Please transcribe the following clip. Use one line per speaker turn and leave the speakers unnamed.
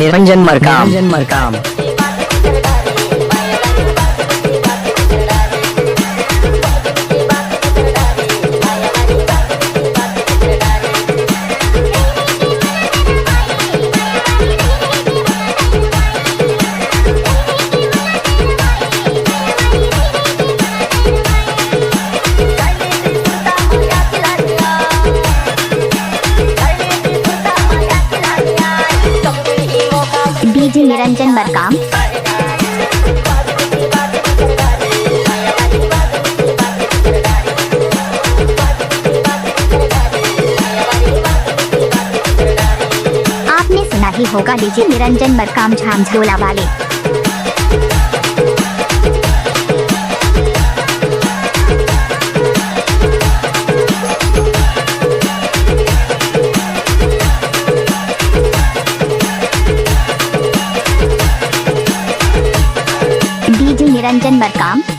Niranjan Markam.
DJ Niranjan Markam. आपने सुना ही होगा डीजे निरंजन मरकाम झामझोला वाले। डीजे निरंजन मरकाम।